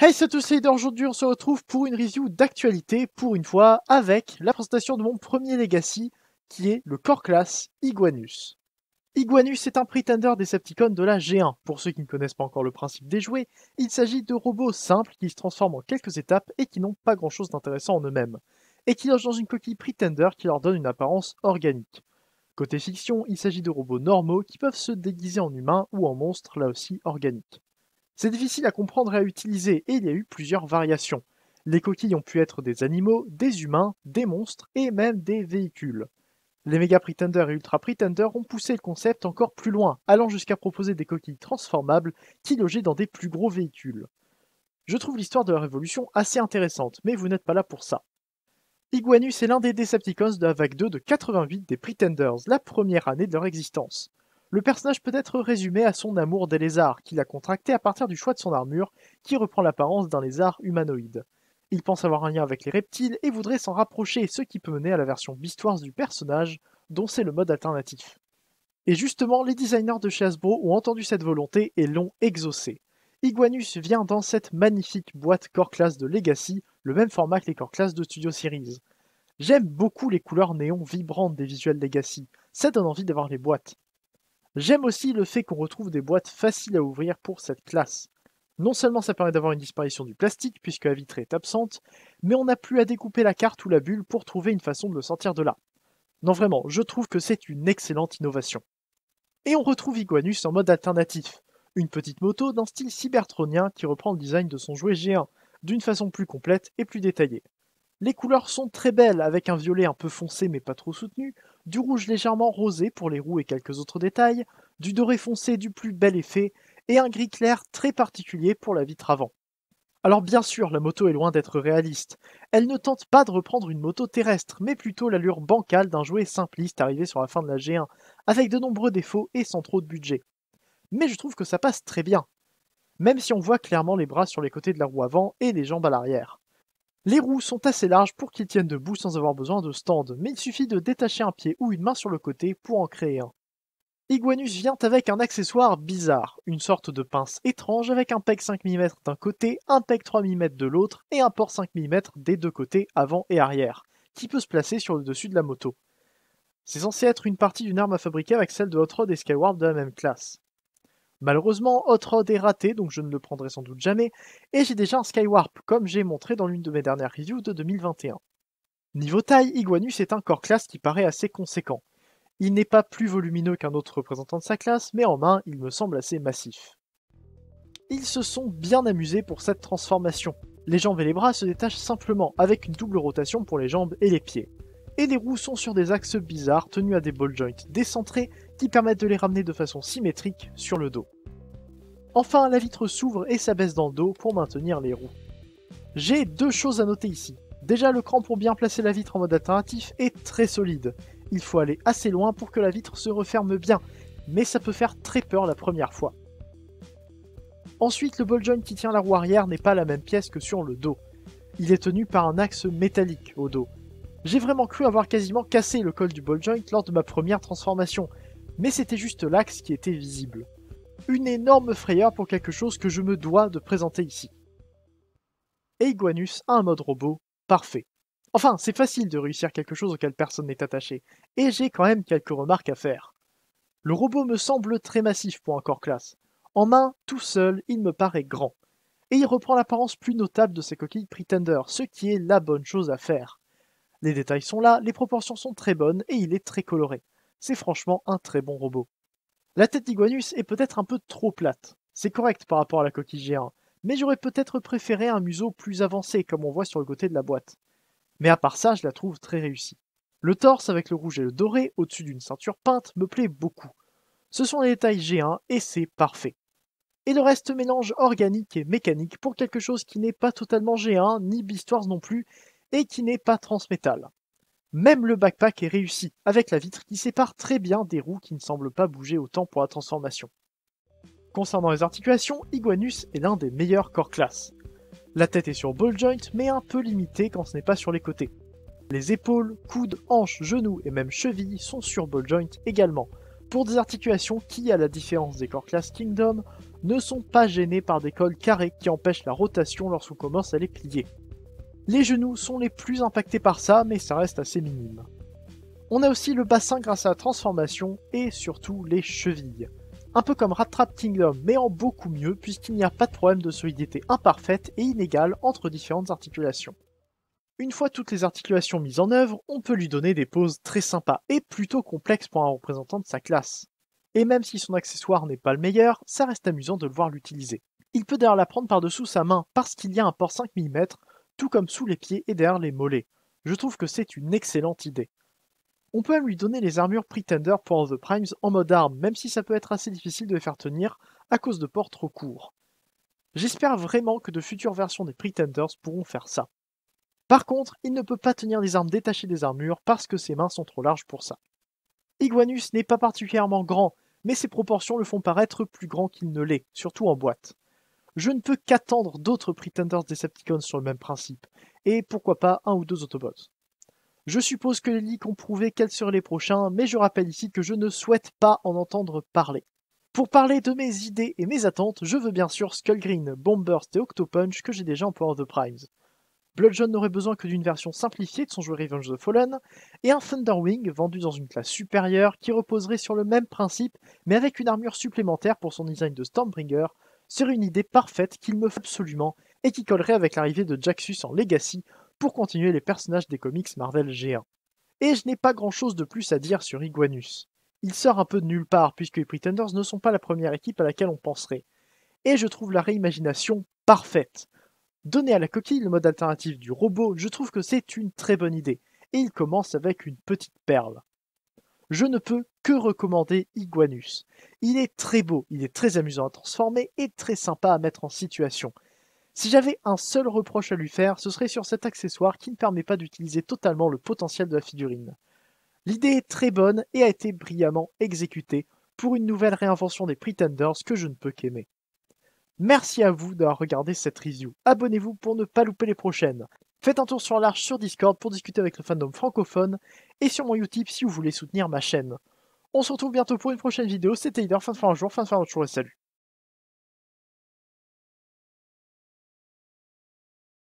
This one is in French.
Hey, c'est tous les deux, aujourd'hui on se retrouve pour une review d'actualité, pour une fois, avec la présentation de mon premier Legacy, qui est le Core Class Iguanus. Iguanus est un Pretender Decepticon de la G1. Pour ceux qui ne connaissent pas encore le principe des jouets, il s'agit de robots simples qui se transforment en quelques étapes et qui n'ont pas grand chose d'intéressant en eux-mêmes, et qui logent dans une coquille Pretender qui leur donne une apparence organique. Côté fiction, il s'agit de robots normaux qui peuvent se déguiser en humains ou en monstres, là aussi organiques. C'est difficile à comprendre et à utiliser, et il y a eu plusieurs variations. Les coquilles ont pu être des animaux, des humains, des monstres et même des véhicules. Les Mega Pretender et Ultra Pretender ont poussé le concept encore plus loin, allant jusqu'à proposer des coquilles transformables qui logeaient dans des plus gros véhicules. Je trouve l'histoire de la Révolution assez intéressante, mais vous n'êtes pas là pour ça. Iguanus est l'un des Decepticons de la vague 2 de 88 des Pretenders, la première année de leur existence. Le personnage peut être résumé à son amour des lézards, qu'il a contracté à partir du choix de son armure, qui reprend l'apparence d'un lézard humanoïde. Il pense avoir un lien avec les reptiles et voudrait s'en rapprocher, ce qui peut mener à la version Beast du personnage, dont c'est le mode alternatif. Et justement, les designers de chez Hasbro ont entendu cette volonté et l'ont exaucée. Iguanus vient dans cette magnifique boîte Core Class de Legacy, le même format que les Core Class de Studio Series. J'aime beaucoup les couleurs néon vibrantes des visuels Legacy, ça donne envie d'avoir les boîtes. J'aime aussi le fait qu'on retrouve des boîtes faciles à ouvrir pour cette classe. Non seulement ça permet d'avoir une disparition du plastique puisque la vitre est absente, mais on n'a plus à découper la carte ou la bulle pour trouver une façon de le sortir de là. Non vraiment, je trouve que c'est une excellente innovation. Et on retrouve Iguanus en mode alternatif, une petite moto d'un style cybertronien qui reprend le design de son jouet G1, d'une façon plus complète et plus détaillée. Les couleurs sont très belles, avec un violet un peu foncé mais pas trop soutenu, du rouge légèrement rosé pour les roues et quelques autres détails, du doré foncé du plus bel effet, et un gris clair très particulier pour la vitre avant. Alors bien sûr, la moto est loin d'être réaliste. Elle ne tente pas de reprendre une moto terrestre, mais plutôt l'allure bancale d'un jouet simpliste arrivé sur la fin de la G1, avec de nombreux défauts et sans trop de budget. Mais je trouve que ça passe très bien, même si on voit clairement les bras sur les côtés de la roue avant et les jambes à l'arrière. Les roues sont assez larges pour qu'ils tiennent debout sans avoir besoin de stand, mais il suffit de détacher un pied ou une main sur le côté pour en créer un. Iguanus vient avec un accessoire bizarre, une sorte de pince étrange avec un peg 5 mm d'un côté, un peg 3 mm de l'autre et un port 5 mm des deux côtés avant et arrière, qui peut se placer sur le dessus de la moto. C'est censé être une partie d'une arme à fabriquer avec celle de Hot Rod et Skyward de la même classe. Malheureusement, Hot Rod est raté, donc je ne le prendrai sans doute jamais, et j'ai déjà un Skywarp, comme j'ai montré dans l'une de mes dernières reviews de 2021. Niveau taille, Iguanus est un core class qui paraît assez conséquent. Il n'est pas plus volumineux qu'un autre représentant de sa classe, mais en main, il me semble assez massif. Ils se sont bien amusés pour cette transformation. Les jambes et les bras se détachent simplement, avec une double rotation pour les jambes et les pieds. Et les roues sont sur des axes bizarres tenus à des ball joints décentrés qui permettent de les ramener de façon symétrique sur le dos. Enfin, la vitre s'ouvre et s'abaisse dans le dos pour maintenir les roues. J'ai deux choses à noter ici. Déjà, le cran pour bien placer la vitre en mode alternatif est très solide. Il faut aller assez loin pour que la vitre se referme bien, mais ça peut faire très peur la première fois. Ensuite, le ball joint qui tient la roue arrière n'est pas la même pièce que sur le dos. Il est tenu par un axe métallique au dos. J'ai vraiment cru avoir quasiment cassé le col du ball joint lors de ma première transformation, mais c'était juste l'axe qui était visible. Une énorme frayeur pour quelque chose que je me dois de présenter ici. Et Iguanus a un mode robot parfait. Enfin, c'est facile de réussir quelque chose auquel personne n'est attaché, et j'ai quand même quelques remarques à faire. Le robot me semble très massif pour un core class. En main, tout seul, il me paraît grand. Et il reprend l'apparence plus notable de ses coquilles Pretender, ce qui est la bonne chose à faire. Les détails sont là, les proportions sont très bonnes, et il est très coloré. C'est franchement un très bon robot. La tête d'Iguanus est peut-être un peu trop plate. C'est correct par rapport à la coquille G1, mais j'aurais peut-être préféré un museau plus avancé comme on voit sur le côté de la boîte. Mais à part ça, je la trouve très réussie. Le torse avec le rouge et le doré au-dessus d'une ceinture peinte me plaît beaucoup. Ce sont les détails G1 et c'est parfait. Et le reste mélange organique et mécanique pour quelque chose qui n'est pas totalement G1 ni Beast Wars non plus et qui n'est pas transmétal. Même le backpack est réussi, avec la vitre qui sépare très bien des roues qui ne semblent pas bouger autant pour la transformation. Concernant les articulations, Iguanus est l'un des meilleurs core class. La tête est sur ball joint, mais un peu limitée quand ce n'est pas sur les côtés. Les épaules, coudes, hanches, genoux et même chevilles sont sur ball joint également, pour des articulations qui, à la différence des Core Class Kingdom, ne sont pas gênées par des cols carrés qui empêchent la rotation lorsqu'on commence à les plier. Les genoux sont les plus impactés par ça, mais ça reste assez minime. On a aussi le bassin grâce à la transformation et surtout les chevilles. Un peu comme Rat Trap Kingdom, mais en beaucoup mieux puisqu'il n'y a pas de problème de solidité imparfaite et inégale entre différentes articulations. Une fois toutes les articulations mises en œuvre, on peut lui donner des poses très sympas et plutôt complexes pour un représentant de sa classe. Et même si son accessoire n'est pas le meilleur, ça reste amusant de le voir l'utiliser. Il peut d'ailleurs la prendre par-dessous sa main parce qu'il y a un port 5 mm, tout comme sous les pieds et derrière les mollets. Je trouve que c'est une excellente idée. On peut même lui donner les armures Pretender pour All the Primes en mode arme, même si ça peut être assez difficile de les faire tenir à cause de ports trop courts. J'espère vraiment que de futures versions des Pretenders pourront faire ça. Par contre, il ne peut pas tenir les armes détachées des armures parce que ses mains sont trop larges pour ça. Iguanus n'est pas particulièrement grand, mais ses proportions le font paraître plus grand qu'il ne l'est, surtout en boîte. Je ne peux qu'attendre d'autres Pretenders Decepticons sur le même principe, et pourquoi pas un ou deux Autobots. Je suppose que les leaks ont prouvé quels seraient les prochains, mais je rappelle ici que je ne souhaite pas en entendre parler. Pour parler de mes idées et mes attentes, je veux bien sûr Skullgreen, Bombburst et Octopunch que j'ai déjà en Power of the Primes. Bludgeon n'aurait besoin que d'une version simplifiée de son jeu Revenge of the Fallen, et un Thunderwing vendu dans une classe supérieure qui reposerait sur le même principe, mais avec une armure supplémentaire pour son design de Stormbringer, serait une idée parfaite qu'il me faut absolument, et qui collerait avec l'arrivée de Jaxus en Legacy pour continuer les personnages des comics Marvel G1. Et je n'ai pas grand chose de plus à dire sur Iguanus. Il sort un peu de nulle part puisque les Pretenders ne sont pas la première équipe à laquelle on penserait. Et je trouve la réimagination parfaite. Donner à la coquille le mode alternatif du robot, je trouve que c'est une très bonne idée, et il commence avec une petite perle. Je ne peux que recommander Iguanus. Il est très beau, il est très amusant à transformer et très sympa à mettre en situation. Si j'avais un seul reproche à lui faire, ce serait sur cet accessoire qui ne permet pas d'utiliser totalement le potentiel de la figurine. L'idée est très bonne et a été brillamment exécutée pour une nouvelle réinvention des Pretenders que je ne peux qu'aimer. Merci à vous d'avoir regardé cette review. Abonnez-vous pour ne pas louper les prochaines. Faites un tour sur l'Arche sur Discord pour discuter avec le fandom francophone et sur mon Utip si vous voulez soutenir ma chaîne. On se retrouve bientôt pour une prochaine vidéo. C'était Hider, fin de fin un jour, fin de fin un autre jour et salut.